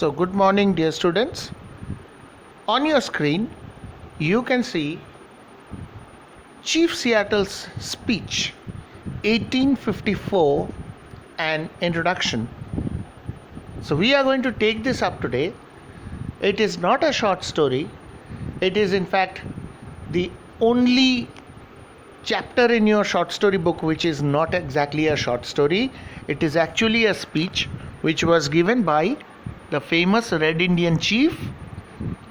So, good morning, dear students. On your screen, you can see Chief Seattle's speech, 1854, an introduction. So, we are going to take this up today. It is not a short story, it is, in fact, the only chapter in your short story book which is not exactly a short story. It is actually a speech which was given by the famous Red Indian chief,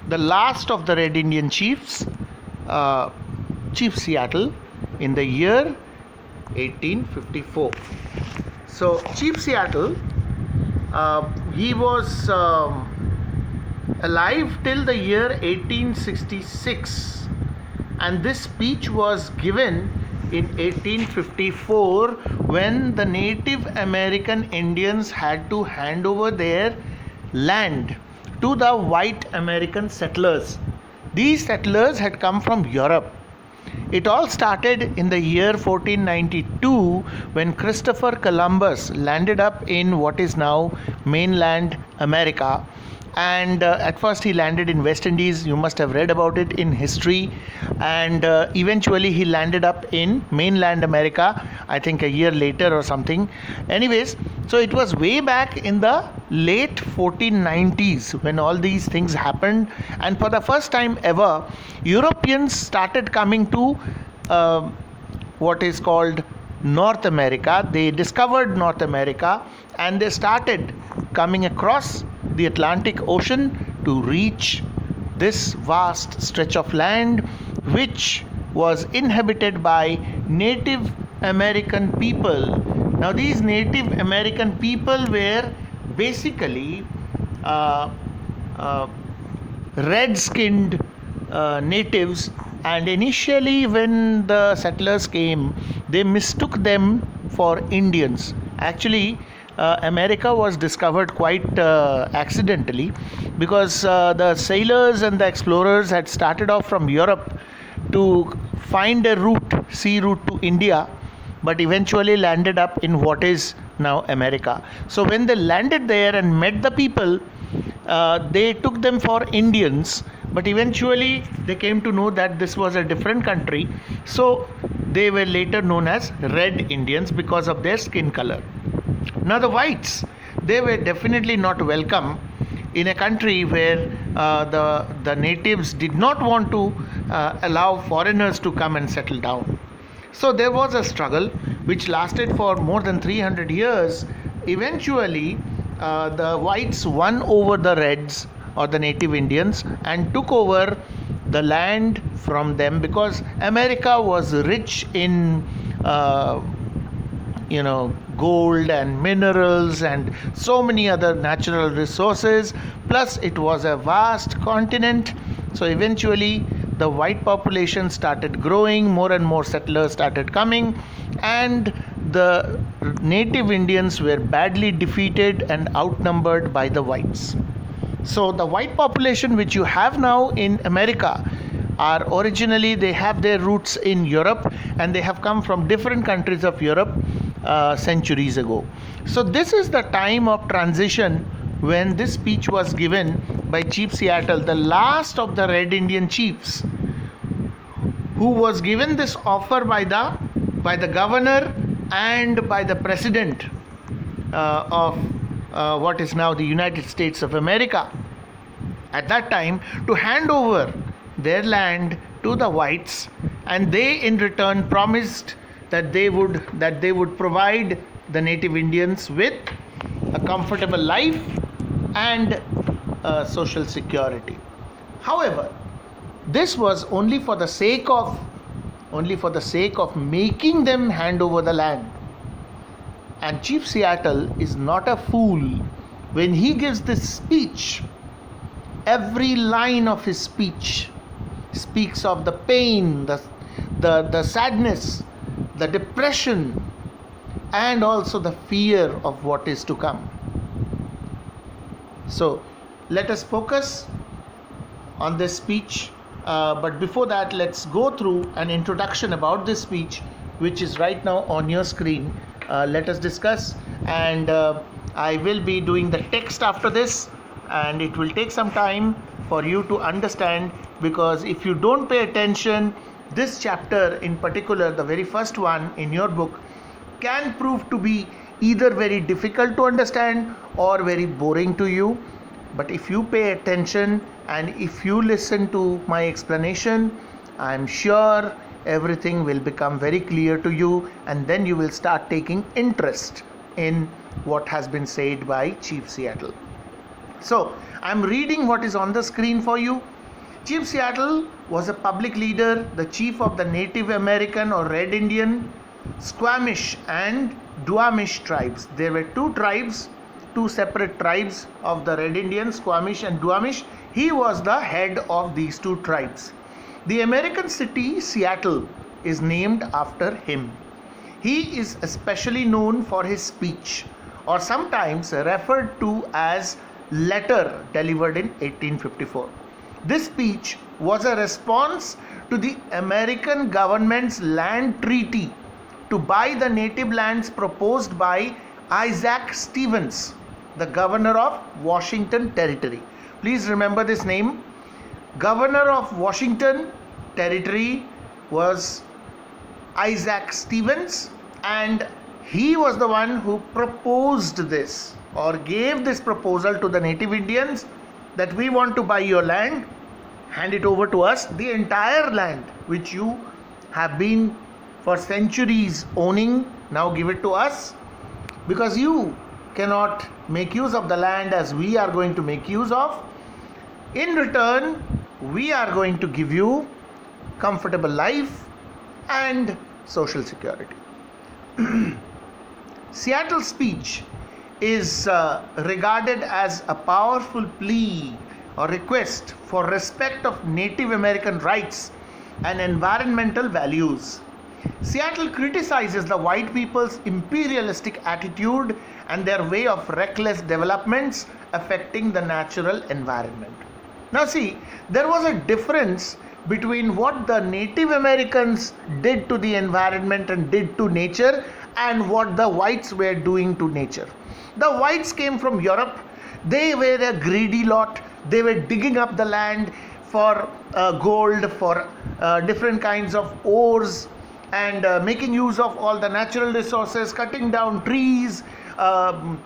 the last of the Red Indian chiefs, Chief Seattle, in the year 1854. So Chief Seattle, he was alive till the year 1866, and this speech was given in 1854 when the Native American Indians had to hand over their land to the white American settlers. These settlers had come from Europe. It all started in the year 1492 when Christopher Columbus landed up in what is now mainland America. And at first he landed in West Indies. You must have read about it in history. And eventually he landed up in mainland America, I think a year later or something. Anyways, so it was way back in the late 1490s when all these things happened. And for the first time ever, Europeans started coming to what is called North America. They discovered North America and they started coming across the Atlantic Ocean to reach this vast stretch of land which was inhabited by Native American people. Now these Native American people were basically red-skinned natives, and initially when the settlers came they mistook them for Indians. Actually America was discovered quite accidentally because the sailors and the explorers had started off from Europe to find a sea route to India, but eventually landed up in what is now America. So when they landed there and met the people, they took them for Indians, but eventually they came to know that this was a different country. So they were later known as Red Indians because of their skin color. Now the whites, they were definitely not welcome in a country where the natives did not want to allow foreigners to come and settle down. So there was a struggle which lasted for more than 300 years. Eventually the whites won over the reds or the native Indians and took over the land from them because America was rich in gold and minerals and so many other natural resources, plus it was a vast continent. So eventually the white population started growing, more and more settlers started coming, and the native Indians were badly defeated and outnumbered by the whites. So the white population which you have now in America are originally, they have their roots in Europe and they have come from different countries of Europe centuries ago. So this is the time of transition when this speech was given by Chief Seattle, the last of the Red Indian chiefs, who was given this offer by the governor and by the president of what is now the United States of America at that time, to hand over their land to the whites, and they in return promised that they would provide the native Indians with a comfortable life and social security. However, this was only for the sake of making them hand over the land. And Chief Seattle is not a fool. When he gives this speech, every line of his speech speaks of the pain, the sadness, the depression, and also the fear of what is to come. So let us focus on this speech, but before that let's go through an introduction about this speech which is right now on your screen. Let us discuss, and I will be doing the text after this. and it will take some time for you to understand, because if you don't pay attention, this chapter in particular, the very first one in your book, can prove to be either very difficult to understand or very boring to you. But if you pay attention and if you listen to my explanation, I am sure everything will become very clear to you, and then you will start taking interest in what has been said by Chief Seattle. So, I am reading what is on the screen for you. Chief Seattle was a public leader, the chief of the Native American or Red Indian, Squamish and Duwamish tribes. There were two tribes, two separate tribes of the Red Indians, Squamish and Duwamish. He was the head of these two tribes. The American city Seattle is named after him. He is especially known for his speech, or sometimes referred to as letter delivered in 1854. This speech was a response to the American government's land treaty to buy the native lands proposed by Isaac Stevens, the governor of Washington Territory. Please remember this name. Governor of Washington Territory was Isaac Stevens, and he was the one who proposed this, or gave this proposal to the native Indians, that we want to buy your land, hand it over to us, the entire land which you have been for centuries owning, now give it to us, because you cannot make use of the land as we are going to make use of. In return, we are going to give you comfortable life and social security. Seattle's speech is regarded as a powerful plea or request for respect of Native American rights and environmental values. Seattle criticizes the white people's imperialistic attitude and their way of reckless developments affecting the natural environment. Now see, there was a difference between what the Native Americans did to the environment and did to nature, and what the whites were doing to nature. The whites came from Europe. They were a greedy lot. They were digging up the land for gold, for different kinds of ores, and making use of all the natural resources, cutting down trees, carrying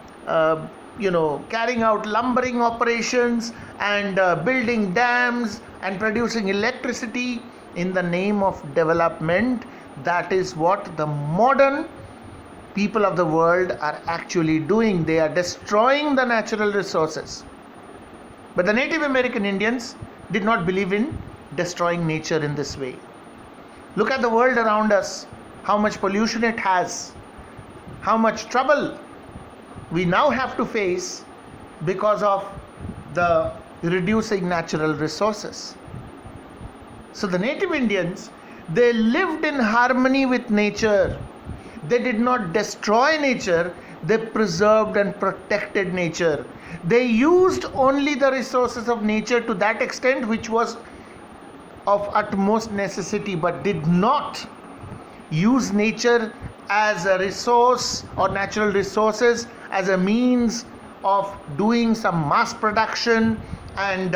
out lumbering operations, and building dams and producing electricity in the name of development. That is what the modern people of the world are actually doing. They are destroying the natural resources. But the Native American Indians did not believe in destroying nature in this way. Look at the world around us, how much pollution it has, how much trouble we now have to face because of the reducing natural resources. So the Native Indians, they lived in harmony with nature. They did not destroy nature, they preserved and protected nature. They used only the resources of nature to that extent which was of utmost necessity, but did not use nature as a resource or natural resources as a means of doing some mass production and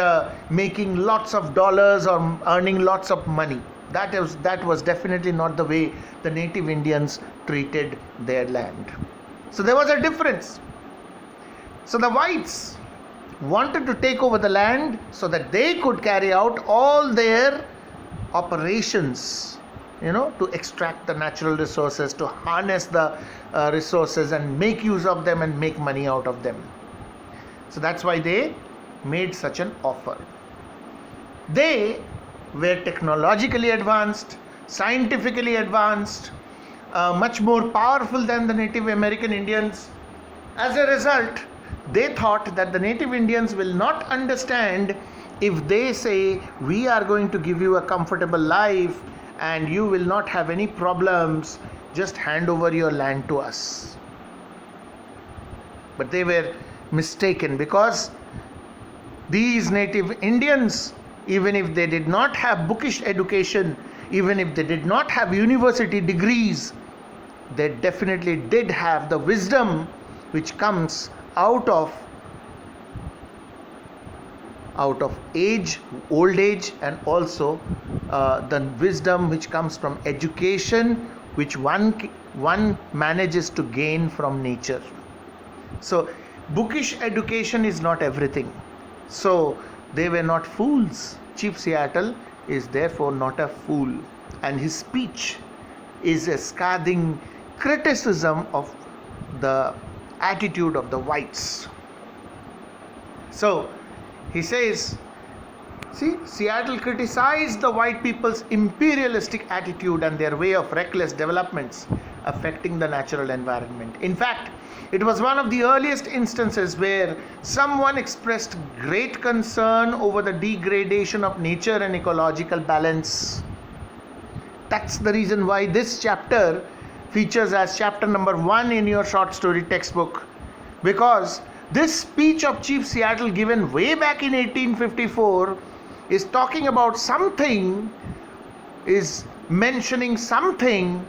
making lots of dollars or earning lots of money. That was definitely not the way the Native Indians treated their land. So there was a difference. So the whites wanted to take over the land so that they could carry out all their operations, to extract the natural resources, to harness the resources and make use of them and make money out of them. So that's why they made such an offer. They were technologically advanced, scientifically advanced, much more powerful than the Native American Indians. As a result, they thought that the Native Indians will not understand if they say, we are going to give you a comfortable life and you will not have any problems, just hand over your land to us. But they were mistaken, because these Native Indians, even if they did not have bookish education, even if they did not have university degrees, they definitely did have the wisdom which comes out of out of age, old age, and also the wisdom which comes from education, which one manages to gain from nature. So bookish education is not everything. So they were not fools. Chief Seattle is therefore not a fool, and his speech is a scathing criticism of the attitude of the whites. So he says, see, Seattle criticized the white people's imperialistic attitude and their way of reckless developments affecting the natural environment. In fact, it was one of the earliest instances where someone expressed great concern over the degradation of nature and ecological balance. That's the reason why this chapter features as chapter number 1 in your short story textbook, because this speech of Chief Seattle given way back in 1854 is talking about something, is mentioning something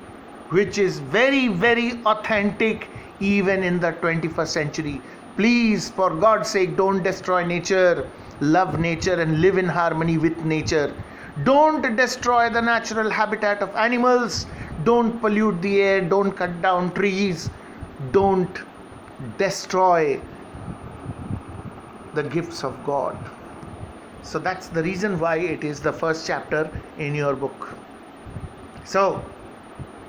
which is very, very authentic even in the 21st century. Please, for God's sake, don't destroy nature. Love nature and live in harmony with nature. Don't destroy the natural habitat of animals. Don't pollute the air. Don't cut down trees. Don't destroy the gifts of God. So that's the reason why it is the first chapter in your book. So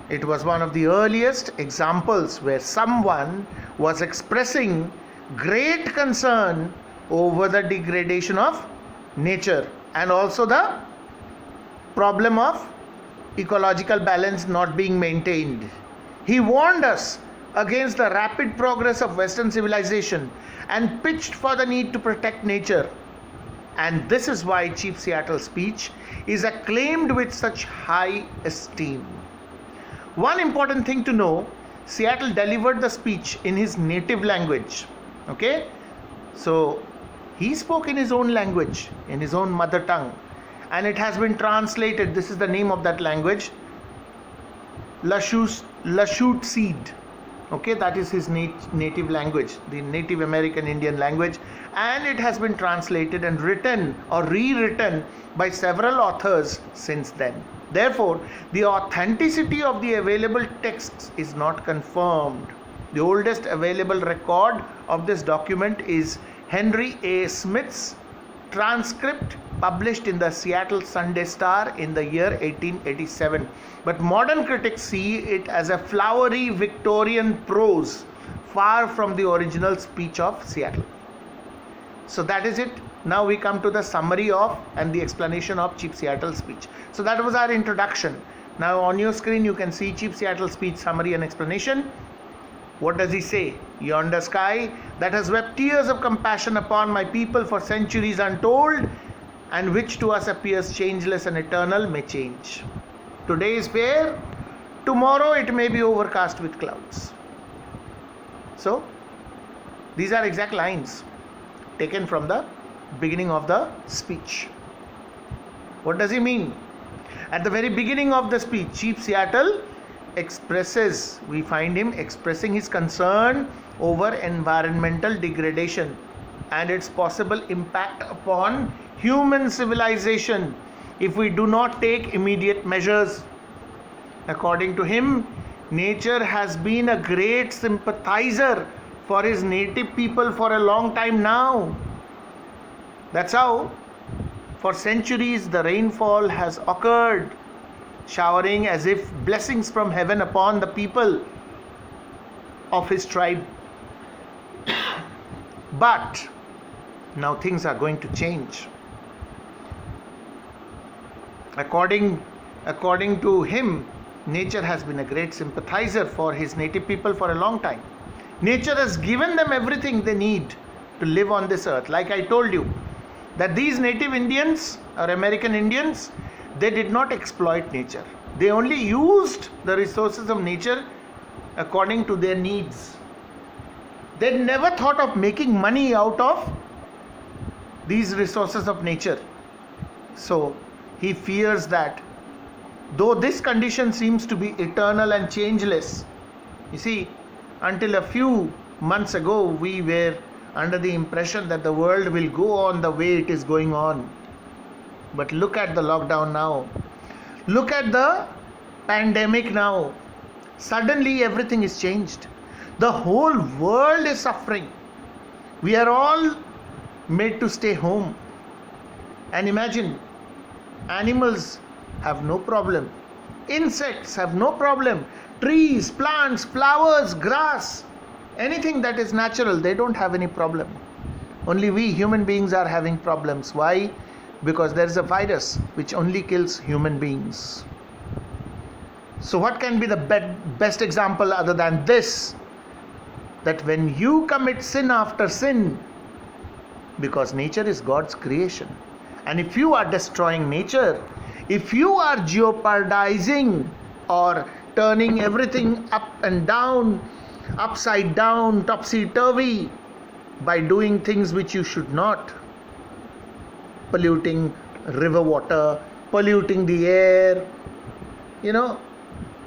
it was one of the earliest examples where someone was expressing great concern over the degradation of nature and also the problem of ecological balance not being maintained. He warned us against the rapid progress of Western civilization and pitched for the need to protect nature. And this is why Chief Seattle's speech is acclaimed with such high esteem. One important thing to know, Seattle delivered the speech in his native language. Okay? So he spoke in his own language, in his own mother tongue. And it has been translated, this is the name of that language, Lashute Seed. Okay, that is his native language, the Native American Indian language, and it has been translated and written or rewritten by several authors since then. Therefore, the authenticity of the available texts is not confirmed. The oldest available record of this document is Henry A. Smith's transcript published in the Seattle Sunday Star in the year 1887. But modern critics see it as a flowery Victorian prose, far from the original speech of Seattle. So that is it. Now we come to the summary of and the explanation of Chief Seattle's speech. So that was our introduction. Now on your screen you can see Chief Seattle's speech summary and explanation. What does he say? Yonder sky that has wept tears of compassion upon my people for centuries untold, and which to us appears changeless and eternal, may change. Today is fair, tomorrow it may be overcast with clouds. So these are exact lines taken from the beginning of the speech. What does he mean? At the very beginning of the speech, Chief Seattle we find him expressing his concern over environmental degradation and its possible impact upon human civilization if we do not take immediate measures. According to him, nature has been a great sympathizer for his native people for a long time now. That's how, for centuries, the rainfall has occurred, showering as if blessings from heaven upon the people of his tribe. But now things are going to change. According to him, nature has been a great sympathizer for his native people for a long time. Nature has given them everything they need to live on this earth. Like I told you, that these native Indians or American Indians, they did not exploit nature. They only used the resources of nature according to their needs. They never thought of making money out of these resources of nature. So he fears that though this condition seems to be eternal and changeless, you see, until a few months ago we were under the impression that the world will go on the way it is going on. But look at the lockdown now. Look at the pandemic now. Suddenly everything is changed. The whole world is suffering. We are all made to stay home. And imagine, animals have no problem. Insects have no problem. Trees, plants, flowers, grass, anything that is natural, they don't have any problem. Only we human beings are having problems. Why? Because there is a virus which only kills human beings. So what can be the best example other than this? That when you commit sin after sin, because nature is God's creation, and if you are destroying nature, if you are jeopardizing or turning everything up and down, upside down, topsy-turvy, by doing things which you should not, polluting river water, polluting the air,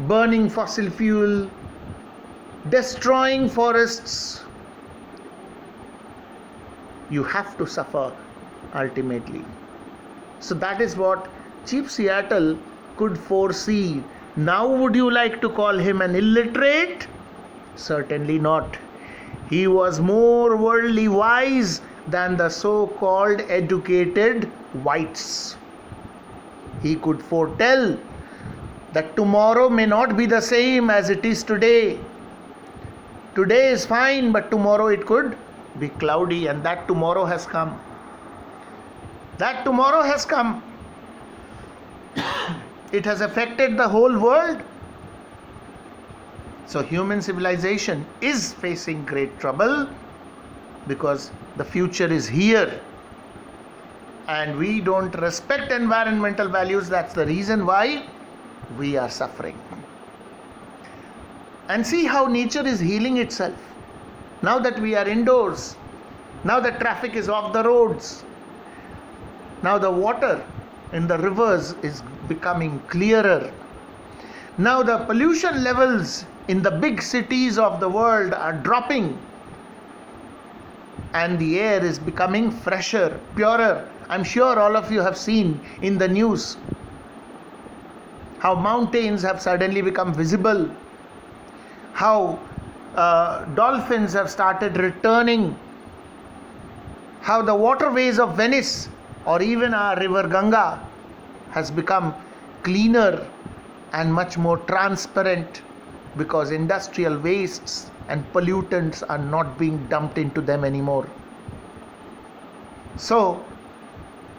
burning fossil fuel, destroying forests, you have to suffer ultimately. So that is what Chief Seattle could foresee. Now would you like to call him an illiterate? Certainly not. He was more worldly wise than the so-called educated whites. He could foretell that tomorrow may not be the same as it is today. Today is fine, but tomorrow it could be cloudy, and that tomorrow has come. That tomorrow has come. It has affected the whole world. So human civilization is facing great trouble because the future is here. And we don't respect environmental values. That's the reason why we are suffering. And see how nature is healing itself. Now that we are indoors, now that traffic is off the roads, now the water in the rivers is becoming clearer. Now the pollution levels in the big cities of the world are dropping, and the air is becoming fresher, purer. I'm sure all of you have seen in the news how mountains have suddenly become visible, how dolphins have started returning, how the waterways of Venice or even our river Ganga has become cleaner and much more transparent because industrial wastes and pollutants are not being dumped into them anymore. So,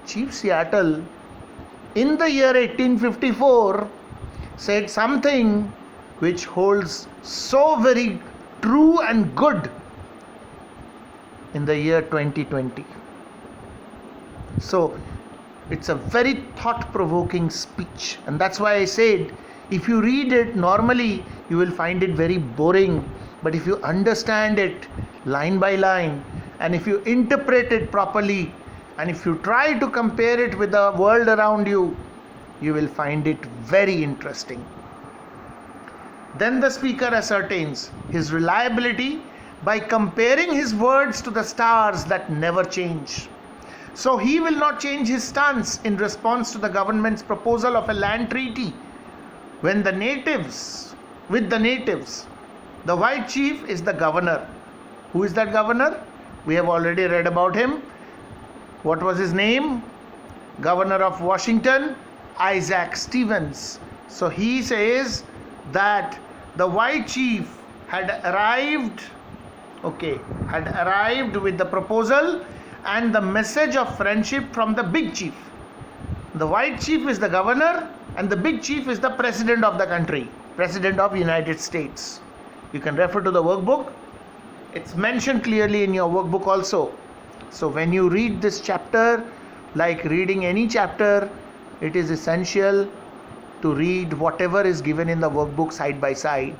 Chief Seattle in the year 1854 said something which holds so very true and good in the year 2020. So it's a very thought-provoking speech, and that's why I said if you read it normally you will find it very boring, but if you understand it line by line and if you interpret it properly and if you try to compare it with the world around you, you will find it very interesting. Then the speaker ascertains his reliability by comparing his words to the stars that never change. So he will not change his stance in response to the government's proposal of a land treaty with the natives. The white chief is the governor. Who is that governor? We have already read about him. What was his name? Governor of Washington, Isaac Stevens. So he says that the white chief had arrived with the proposal and the message of friendship from the big chief. The white chief is the governor and the big chief is the president of the country, president of United States. You can refer to the workbook. It's mentioned clearly in your workbook also. So when you read this chapter, like reading any chapter, it is essential to read whatever is given in the workbook side by side.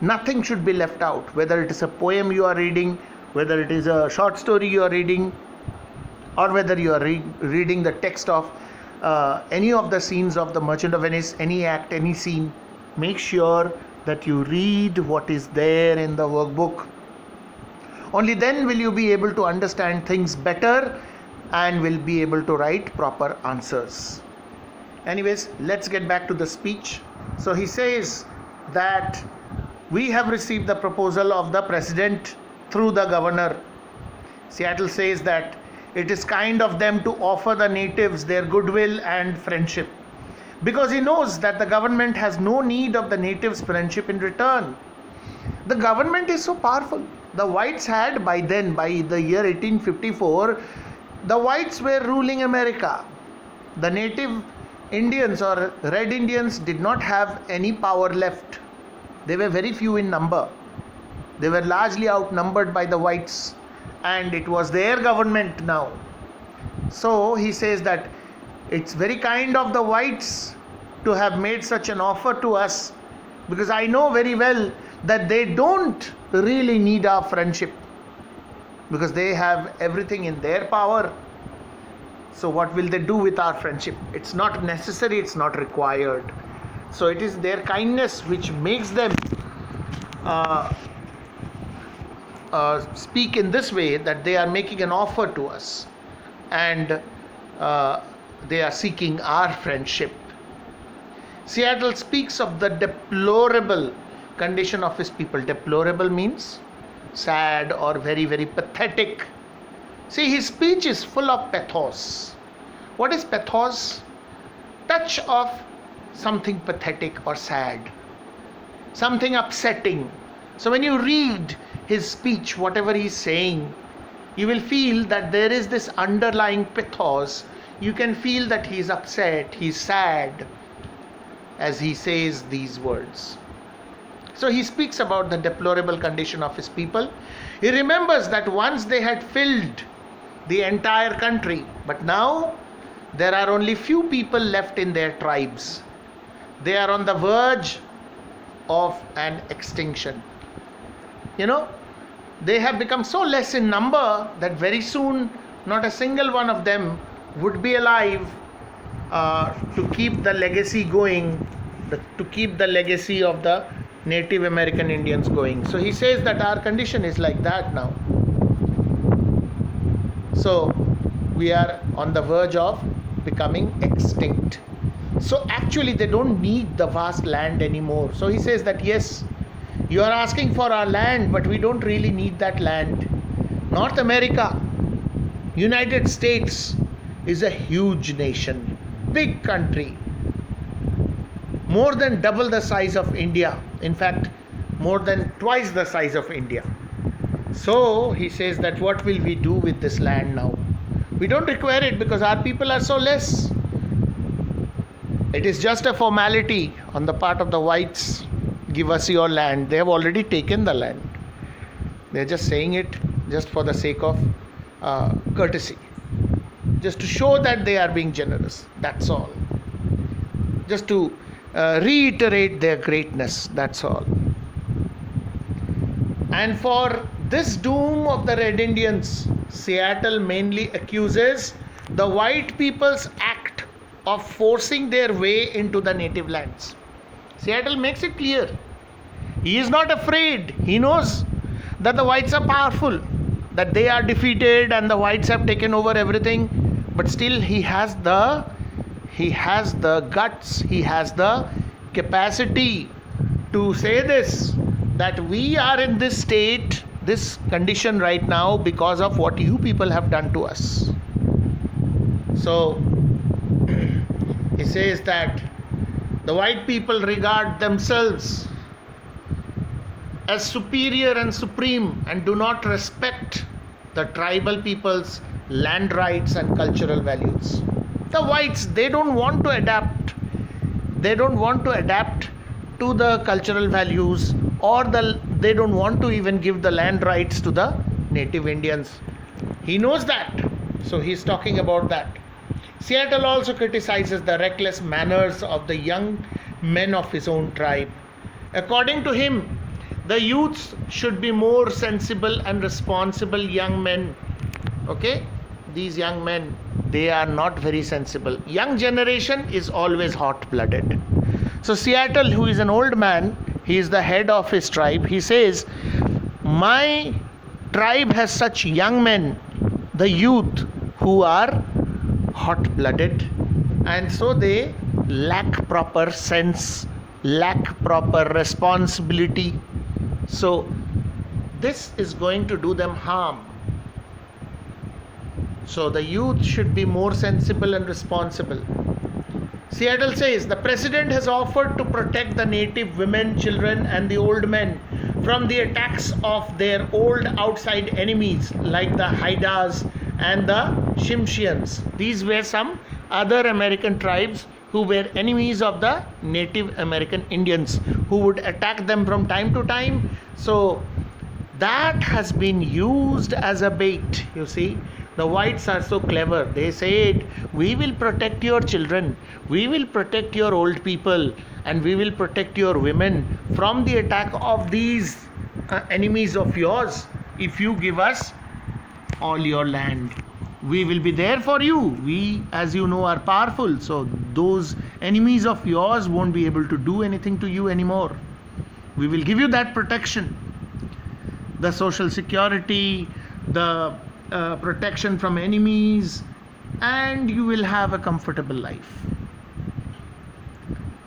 Nothing should be left out, whether it is a poem you are reading, whether it is a short story you are reading, or whether you are reading the text of any of the scenes of the Merchant of Venice, any act, any scene. Make sure that you read what is there in the workbook. Only then will you be able to understand things better and will be able to write proper answers. Anyways, let's get back to the speech. So he says that we have received the proposal of the president through the governor. Seattle says that it is kind of them to offer the natives their goodwill and friendship, because he knows that the government has no need of the natives' friendship in return. The government is so powerful. The whites had, by then, by the year 1854, the whites were ruling America. The native Indians or Red Indians did not have any power left. They were very few in number. They were largely outnumbered by the whites, and it was their government now. So he says that it's very kind of the whites to have made such an offer to us, because I know very well that they don't really need our friendship, because they have everything in their power. So what will they do with our friendship? It's not necessary, it's not required. So it is their kindness which makes them speak in this way, that they are making an offer to us, and they are seeking our friendship. Seattle speaks of the deplorable condition of his people. Deplorable means sad or very, very pathetic. See, his speech is full of pathos. What is pathos? Touch of something pathetic or sad, something upsetting. So when you read his speech, whatever he's saying, you will feel that there is this underlying pathos. You can feel that he's upset, he's sad as he says these words. So he speaks about the deplorable condition of his people. He remembers that once they had filled the entire country, but now there are only few people left in their tribes. They are on the verge of an extinction. You know, they have become so less in number that very soon not a single one of them would be alive to keep the legacy going, to keep the legacy of the Native American Indians going. So he says that our condition is like that now. So we are on the verge of becoming extinct. So actually they don't need the vast land anymore. So he says that yes, you are asking for our land, but we don't really need that land. North America, United States, is a huge nation, big country, more than double the size of India. In fact, more than twice the size of India. So he says that what will we do with this land now? We don't require it because our people are so less. It is just a formality on the part of the whites. Give us your land. They have already taken the land. They're just saying it just for the sake of courtesy, just to show that they are being generous. That's all. Just to reiterate their greatness. That's all. And for this doom of the Red Indians, Seattle mainly accuses the white people's act of forcing their way into the native lands. Seattle makes it clear. He is not afraid. He knows that the whites are powerful, that they are defeated and the whites have taken over everything. But still he has the guts, he has the capacity to say this, that we are in this state, this condition right now because of what you people have done to us. So he says that the white people regard themselves as superior and supreme and do not respect the tribal people's land rights and cultural values. The whites, they don't want to adapt. They don't want to adapt to the cultural values, or they don't want to even give the land rights to the native Indians. He knows that. So he's talking about that. Seattle also criticizes the reckless manners of the young men of his own tribe. According to him, the youths should be more sensible and responsible young men. Okay? These young men, they are not very sensible. Young generation is always hot-blooded. So Seattle, who is an old man, he is the head of his tribe. He says, my tribe has such young men, the youth, who are hot-blooded, and so they lack proper sense, lack proper responsibility. So this is going to do them harm. So the youth should be more sensible and responsible. Seattle says the president has offered to protect the native women, children, and the old men from the attacks of their old outside enemies like the Haidas and the Shimshians. These were some other American tribes who were enemies of the Native American Indians, who would attack them from time to time. So that has been used as a bait, you see. The whites are so clever. They said, we will protect your children, we will protect your old people, and we will protect your women from the attack of these enemies of yours if you give us all your land. We will be there for you. We, as you know, are powerful. So those enemies of yours won't be able to do anything to you anymore. We will give you that protection. The social security, the protection from enemies, and you will have a comfortable life.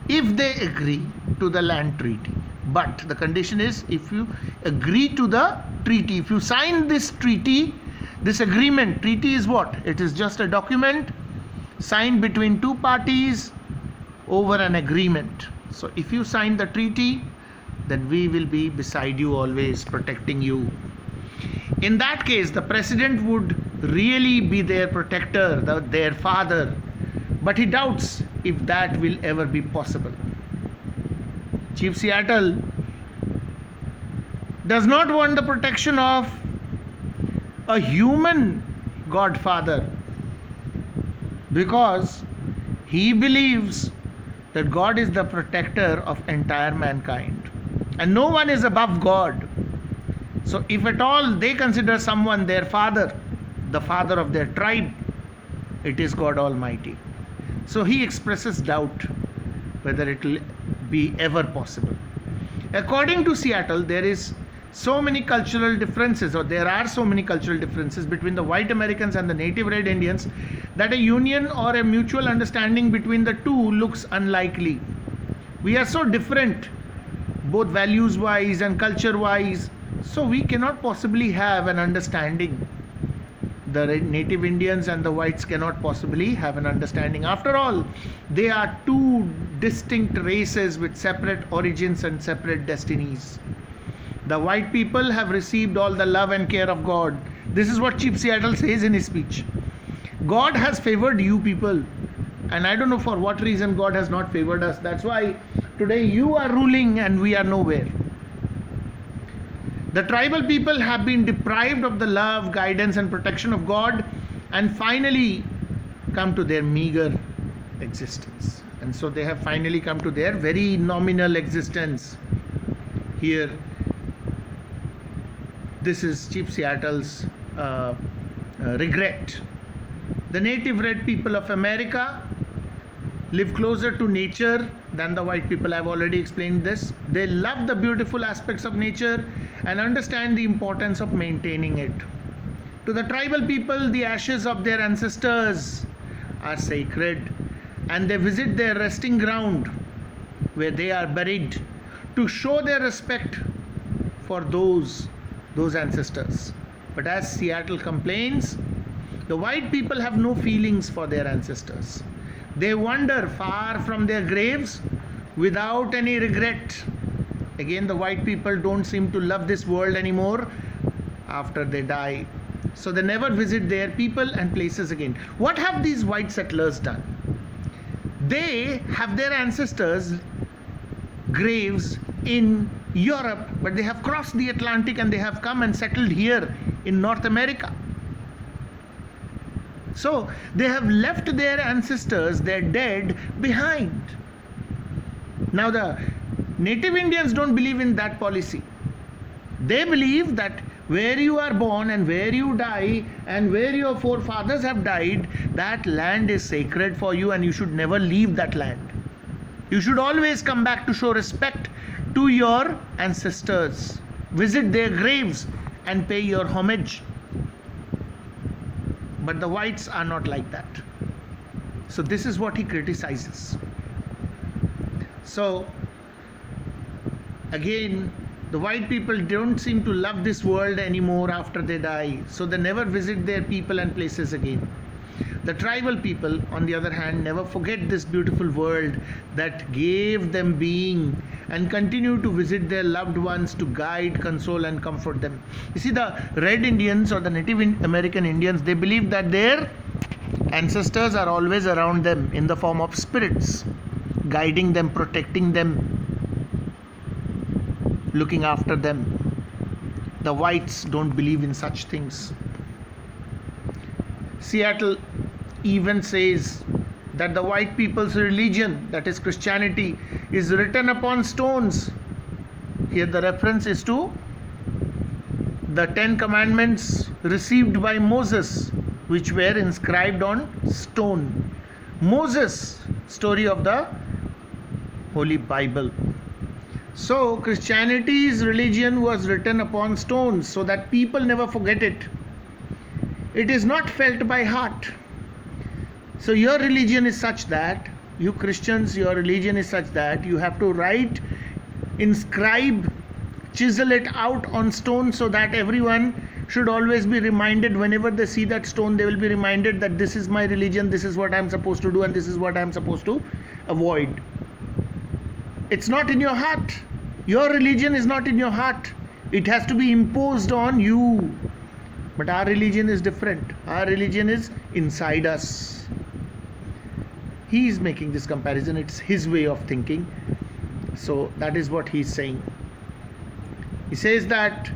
If they agree to the land treaty. But the condition is, if you agree to the treaty, if you sign this treaty, this agreement, treaty is what? It is just a document signed between two parties over an agreement. So if you sign the treaty, then we will be beside you always, protecting you. In that case, the president would really be their protector, their father, but he doubts if that will ever be possible. Chief Seattle does not want the protection of a human godfather, because he believes that God is the protector of entire mankind and no one is above God. So if at all they consider someone their father, the father of their tribe, it is God Almighty. So he expresses doubt whether it will be ever possible. According to Seattle, there are so many cultural differences between the white Americans and the native red Indians that a union or a mutual understanding between the two looks unlikely. We are so different, both values wise and culture wise, so we cannot possibly have an understanding. The native Indians and the whites cannot possibly have an understanding. After all, they are two distinct races with separate origins and separate destinies. The white people have received all the love and care of God. This is what Chief Seattle says in his speech. God has favored you people, and I don't know for what reason God has not favored us. That's why today you are ruling and we are nowhere. The tribal people have been deprived of the love, guidance and protection of God, and finally come to their meager existence. And so they have finally come to their very nominal existence. Here, this is Chief Seattle's regret. The native red people of America live closer to nature than the white people. I've already explained this. They love the beautiful aspects of nature and understand the importance of maintaining it. To the tribal people, the ashes of their ancestors are sacred, and they visit their resting ground where they are buried to show their respect for those ancestors. But as Seattle complains, the white people have no feelings for their ancestors. They wander far from their graves without any regret. Again, the white people don't seem to love this world anymore after they die. So they never visit their people and places again. What have these white settlers done? They have their ancestors' graves in Europe, but they have crossed the Atlantic and they have come and settled here in North America. So they have left their ancestors, their dead, behind. Now the native Indians don't believe in that policy. They believe that where you are born and where you die and where your forefathers have died, that land is sacred for you and you should never leave that land. You should always come back to show respect to your ancestors. Visit their graves and pay your homage. But the whites are not like that. So this is what he criticizes. So again, the white people don't seem to love this world anymore after they die, so they never visit their people and places again. The tribal people, on the other hand, never forget this beautiful world that gave them being and continue to visit their loved ones to guide, console, and comfort them. You see, the Red Indians or the Native American Indians, they believe that their ancestors are always around them in the form of spirits, guiding them, protecting them, looking after them. The whites don't believe in such things. Seattle even says that the white people's religion, that is Christianity, is written upon stones. Here the reference is to the 10 commandments received by Moses, which were inscribed on stone. Moses, story of the Holy Bible. So Christianity's religion was written upon stones so that people never forget it. It is not felt by heart. So your religion is such that, you Christians, your religion is such that you have to write, inscribe, chisel it out on stone so that everyone should always be reminded. Whenever they see that stone, they will be reminded that this is my religion, this is what I am supposed to do, and this is what I am supposed to avoid. It's not in your heart. Your religion is not in your heart. It has to be imposed on you. But our religion is different. Our religion is inside us. He is making this comparison. It's his way of thinking. So that is what he's saying. He says that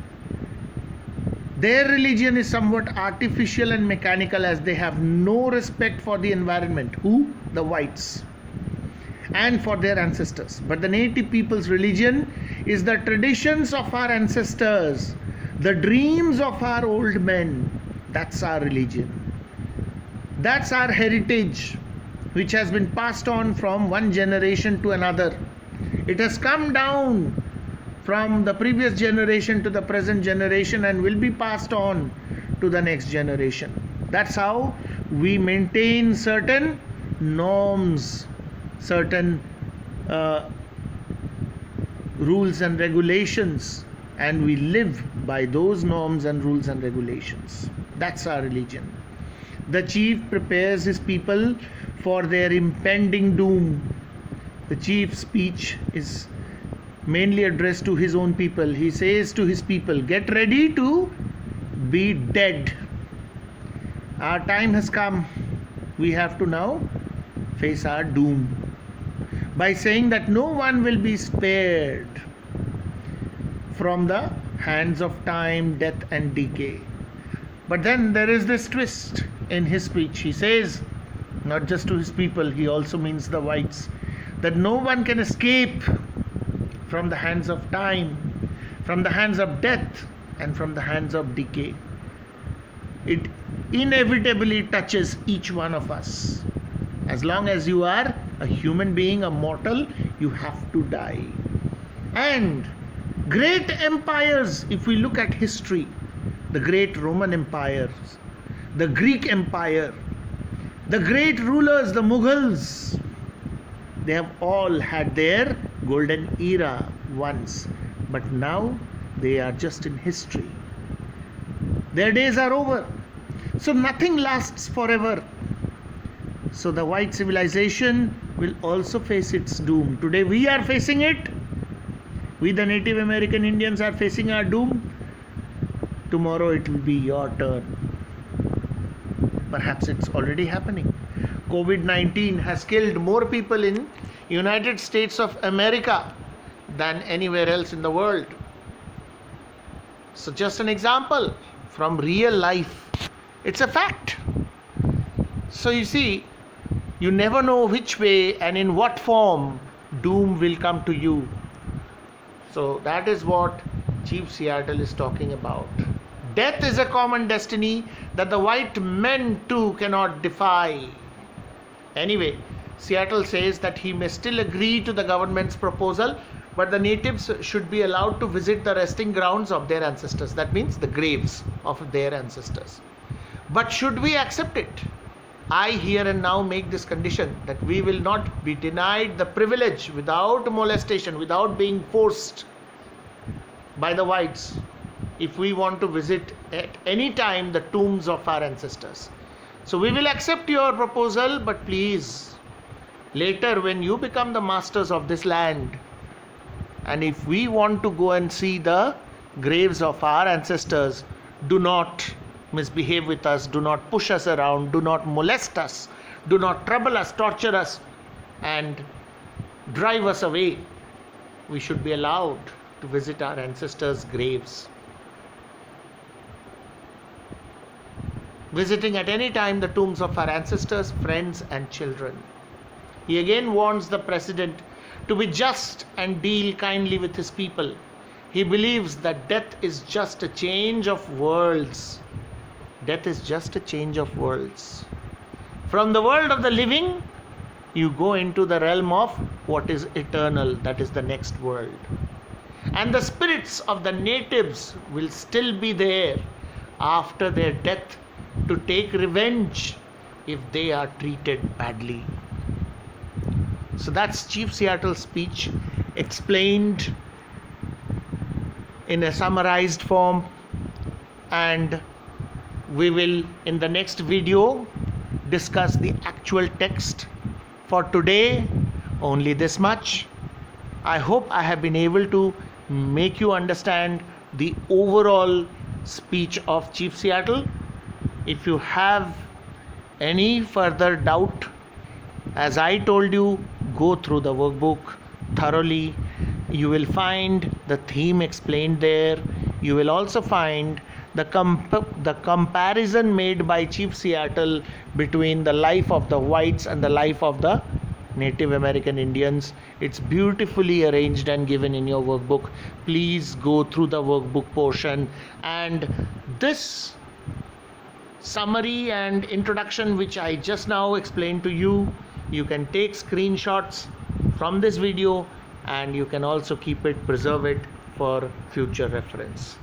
their religion is somewhat artificial and mechanical, as they have no respect for the environment. Who? The whites. And for their ancestors. But the native people's religion is the traditions of our ancestors, the dreams of our old men. That's our religion. That's our heritage, which has been passed on from one generation to another. It has come down from the previous generation to the present generation and will be passed on to the next generation. That's how we maintain certain norms, certain rules and regulations, and we live by those norms and rules and regulations. That's our religion. The chief prepares his people for their impending doom. The chief's speech is mainly addressed to his own people. He says to his people, get ready to be dead. Our time has come. We have to now face our doom, by saying that no one will be spared from the hands of time, death, and decay. But then there is this twist in his speech. He says, not just to his people, he also means the whites, that no one can escape from the hands of time, from the hands of death, and from the hands of decay. It inevitably touches each one of us. As long as you are a human being, a mortal, you have to die. And great empires, if we look at history, the great Roman empires, the Greek Empire, the great rulers, the Mughals, they have all had their golden era once, but now they are just in history. Their days are over. So nothing lasts forever. So the white civilization will also face its doom. Today we are facing it. We, the Native American Indians, are facing our doom. Tomorrow it will be your turn. Perhaps it's already happening. COVID-19 has killed more people in United States of America than anywhere else in the world. So just an example from real life. It's a fact. So you see, you never know which way and in what form doom will come to you. So that is what Chief Seattle is talking about. Death is a common destiny that the white men too cannot defy. Anyway, Seattle says that he may still agree to the government's proposal but the natives should be allowed to visit the resting grounds of their ancestors. That means the graves of their ancestors. But should we accept it? I here and now make this condition that we will not be denied the privilege without molestation, without being forced by the whites, if we want to visit at any time the tombs of our ancestors. So we will accept your proposal, but please, later when you become the masters of this land, and if we want to go and see the graves of our ancestors, do not misbehave with us, do not push us around, do not molest us, do not trouble us, torture us, and drive us away. We should be allowed to visit our ancestors' graves. Visiting at any time the tombs of our ancestors, friends, and children. He again warns the president to be just and deal kindly with his people. He believes that death is just a change of worlds. Death is just a change of worlds. From the world of the living, you go into the realm of what is eternal, that is the next world. And the spirits of the natives will still be there after their death to take revenge if they are treated badly. So that's Chief Seattle's speech, explained in a summarized form, and we will in the next video discuss the actual text. For today, only this much. I hope I have been able to make you understand the overall speech of Chief Seattle. If you have any further doubt, as I told you, go through the workbook thoroughly. You will find the theme explained there. You will also find the comparison made by Chief Seattle between the life of the whites and the life of the Native American Indians. It's beautifully arranged and given in your workbook. Please go through the workbook portion, and this summary and introduction which I just now explained to you, you can take screenshots from this video, and you can also keep it, preserve it for future reference.